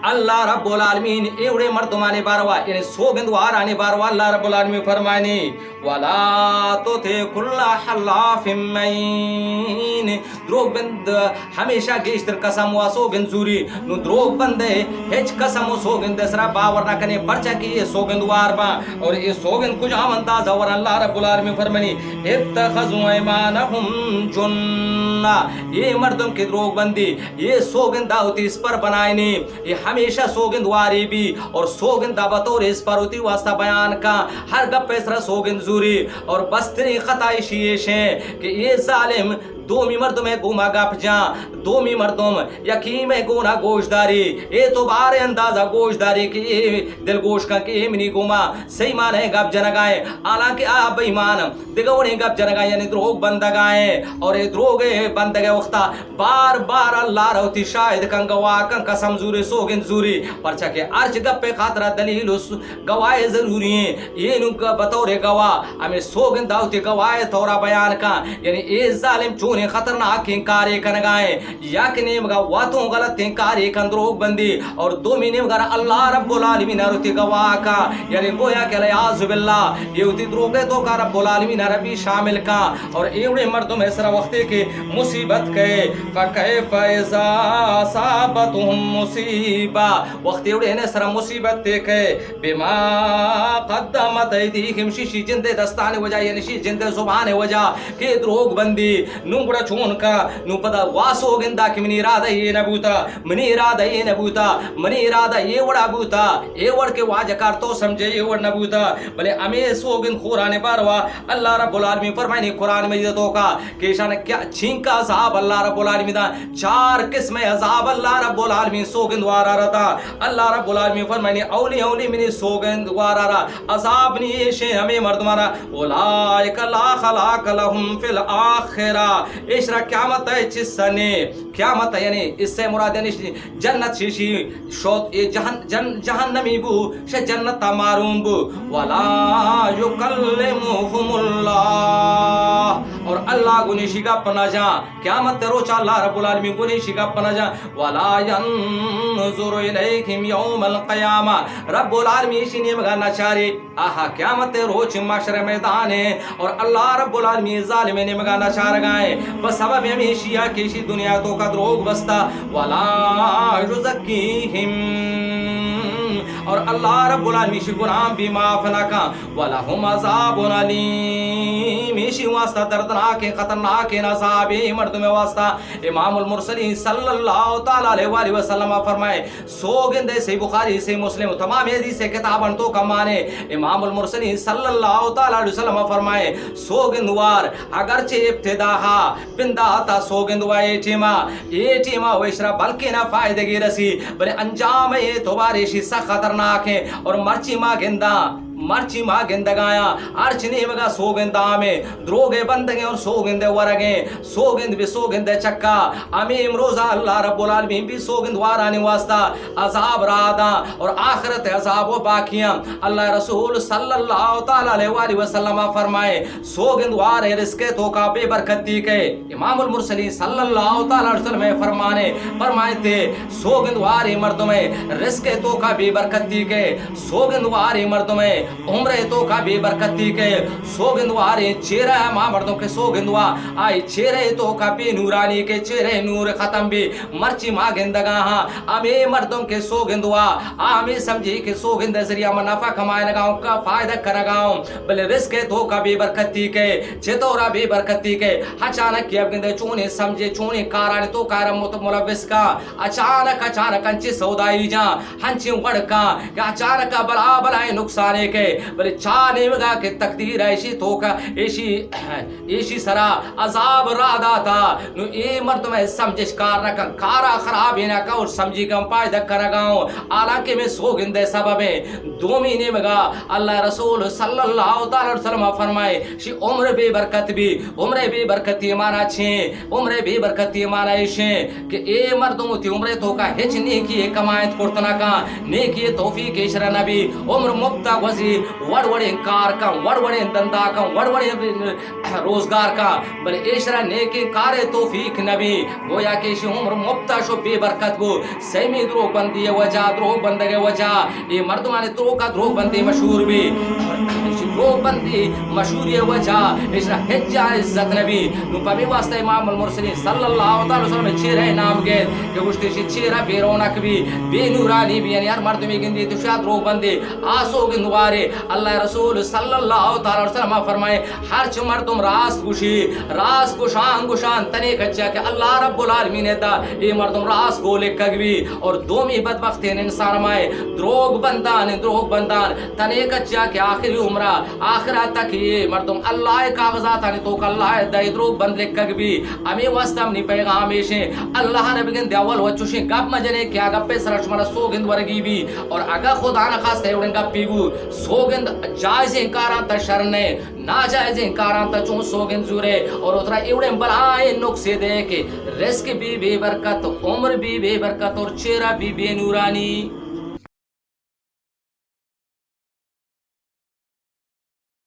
अल्लाह रब्बुल आलमीन एवढे मर्दमाने बारवा यानी सोगंदवार आणि बारवा अल्लाह रब्बुल आलमीन फरमाने वला तुति कुल्ला हल्लाफिन महीन द्रोग बंद हमेशा गेश्तर कसम वा सोगंद जूरी नु द्रोग बंदे हेच कसम सोगंद दसरा बावर ना कने परचा की ये सोगंदवार बा और ये सोगंद कुछ आमंता जवर अल्लाह रब्बुल आलमीन फरमानी इत्तखज़ु ऐमानहुम जुन्ना ये मर्दों की द्रोग बंदी ये सोगंद दावती इस पर बनाएनी ये हमेशा सोगंदवारी भी और सोगंद बतौर इस पर होती वास्ता बयान का हर गप्पे सरा सोगंद जूरी और बस्तरी खताइश ये कि ये जालिम दोमी मर्दों में गुमा गप जा दोमी मर्दों यकीम में गुना गोशदारी ये तो बारे अंदाजा गोशदारी की दिल गोश का कि मिनी गुमा सही माने गप जनगाए हालांकि आप बेईमान दिगवणे गप जनगाए यानी द्रोग बंदगाए और ये द्रोग बंदगे वक्ता बार बार अल्लाह रहती शायद कं गवाह कं कसम जूरी सोगिन जूरी परचा के अर्ज गप्पे खातरा दलील गवाए जरूरी है ये नु बतौर गवाह हमें सोगिन दावती गवाए तौरा बयान का यानी ये जालिम चून खतरनाक कार्य कर गए या कि ने मगा वातों गलत कार्य कर द्रोग बंदी और दो महीने मगर अल्लाह रब्बुल आलमीन रुति गवाह का यानी गोया के लियाज़ बिल्लाह ये उति द्रोगे तो का रब्बुल आलमीन रबी शामिल का और एवढे मर्दों में सरा वक्ते के मुसीबत के फकैफ इज़ा असाबतहुम मुसीबा वक्त एवढे ने सरा मुसीबत के बिमा क़द्दमत ऐदीहिम शीशी जिंदे दस्ताने वजह यानी शी जिंदे जुबान वजह के द्रोग बंदी नुंगड़ा चून का नुपदा वासो गिंदा कि मनी इरादा ये नबूता मनी इरादा ये नबूता मनी इरादा ये वड़ा बूता ये वड़ के वाजकार तो समझे ये वड़ नबूता भले हमें सोगिन खुराने बारवा अल्लाह रब्बुल आलमीन फरमाने कुरान में तो का कि शान क्या छींका अज़ाब अल्लाह रब्बुल आलमीन दा चार किस्म अज़ाब अल्लाह रब्बुल आलमीन सोगिन द्वारा रहता अल्लाह रब्बुल आलमीन फरमाने औली औली मिनी सोगिन द्वारा अज़ाब नी ये हमें मर्दमारा उलाइका ला खलाक लहुम फिल आखिरा इशरा क़यामत है चिसने क़यामत यानी इससे मुराद यानी जन्नत शीशी शोत ये जहन्नमी बु शे जन्नत मारूम बु वला युकल्लिमुहुमुल्लाह और अल्लाह गुनिशिगा पनाजा क़यामत रोचा अल्लाह रब्बुल आलमीन गुनिशिगा पनाजा वला यंजुरु इलैहिम यौमल क़यामा रब्बुल आलमीन शिने मगा नचारे आहा क़यामत रोच माशर मैदान है और अल्लाह रब्बुल आलमीन जालिम ने मगा नचार गाए बस सबब हमेशिया केशी दुनिया तो का द्रोग बस्ता वला युज़क्कीहिम और अल्लाह रब्बुल आलमीन शि गुनाह भी माफ ना का वला हुम अज़ाबुन अलीम इसी वास्ता दर्दनाक खतरनाक अज़ाब मर्द में वास्ता इमामुल मुरसलीन सल्लल्लाहु तआला अलैहि वसल्लम फरमाए सोगिंद से बुखारी से मुस्लिम तमाम हदीस किताबन तो कमाने इमामुल मुरसलीन सल्लल्लाहु तआला अलैहि वसल्लम फरमाए सोगिंदवार अगरचे इब्तिदाहा बिंदाता सोगिंदवा एटीमा वैशरा बल्कि ना फायदे की रसी बले अंजाम ये तो बारिशी सा खतरनाक है और मर्ची मा गेंदा मर्ची मा गेंदगाया अर्चने मगा सोगंदा में द्रोगे बंदगे और सोगंदे वरगे सोगंद भी सोगंदे चक्का अमीम रोजा अल्लाह रब्बुल आलमीन भी सोगंद वाराने वास्ता अजाब रादा और आखिरत अजाब व बाकियां अल्लाह रसूल सल्लल्लाहु तआला अलैहि वसल्लम फरमाए सोगंद वार रिस्के तो का बेबरकती के इमामुल मुरसलीन सल्लल्लाहु तआला अलैहि वसल्लम फरमाए थे सोगंद वार मर्दों में रिस्के तो का बेबरकती के सोगंद वार मर्दों में उम्र तो का बेबरकती के सोगंदवारे चेहरा मां मर्दों के सोगंदवा आई चेहरे तो का पे नूरानी के चेहरे नूर खत्म भी मर्ची मां गेंदगा हां आमे मर्दों के सोगंदवा आमे समझे के सोगंद जरिया मुनाफा कमाए लगाऊं का फायदा कर लगाऊं भले रिस्क तो का बेबरकती के चेतोरा बेबरकती के अचानक के अब गेंदे चोने समझे चोने कारण तो कारम मुलविस का अचानक अंची सौदाई जा हंची वड़का अचानक बला बलाए नुकसाने के बले चाने मगा के तकदीर ऐसी तो का ऐसी सरा अजाब रादा था नु ए मर्द में समझिश कार न कर कारा खराब है ना का और समझी कम पायदा कर गाऊं हालांकि मैं सोगिंदे सबब है 2 महीने मगा अल्लाह रसूल सल्लल्लाहु अलैहि वसल्लम फरमाए शी उम्र बेबरकत भी उम्र बेबरकती माना छे उम्र बेबरकती माना छे कि ए मर्दों ती उम्र तो का हेच नेकी कमायत करतना का नेकी तौफीक इशरा नबी उम्र मुक्ता वजी وڑ وڑے کار کا وڑ وڑے دندا کا وڑ وڑے روزگار کا بل ایشرا نیکی کار توفیق نبی گویا کہ عمر مبتا شو بے برکت گو سیمی دروغ بندی وجہ دروغ بندگے وجہ یہ مردمان دروغ کا دروغ بندی مشہور بھی دروغ بندی مشہور یہ وجہ ایشرا حجہ عزت نبی نو پمی واسطہ امام المرسلین صلی اللہ علیہ وسلم چہرہ نام گئے کہ گوشتی چہرہ بے رونق بھی بے نورانی بھی یعنی ہر مرد میں گندی تو شاید دروغ بندی آسو گندوارے اللہ رسول صلی اللہ علیہ وسلم فرمائے ہر چھ مردم راست گوشی راست گوشان تنے کچا کہ اللہ رب العالمین دا یہ مردم راست گولے کگوی اور دومی بدبختین انسان مائے دروغ بندان تنے کچا کہ آخری عمرہ آخرات تک یہ مردم اللہ کاغذات آنے تو اللہ دائی دروغ بند لے کگوی امی واسطہ امنی پیغامیشیں اللہ رب گن دیوال وچوشیں گپ مجنے کیا گپ پہ سرش مرا سوگند ورگی بھی اور اگا خدا نخواست ہے اڑن گپ پیگو سوگند جائز انکاران تا شرنے ناجائز انکاران تا چون سوگند زورے اور اترا ایوڑن بلائے نقصے دے کہ رزق بھی بے برکت عمر بھی بے برکت اور چہرہ بھی بے نورانی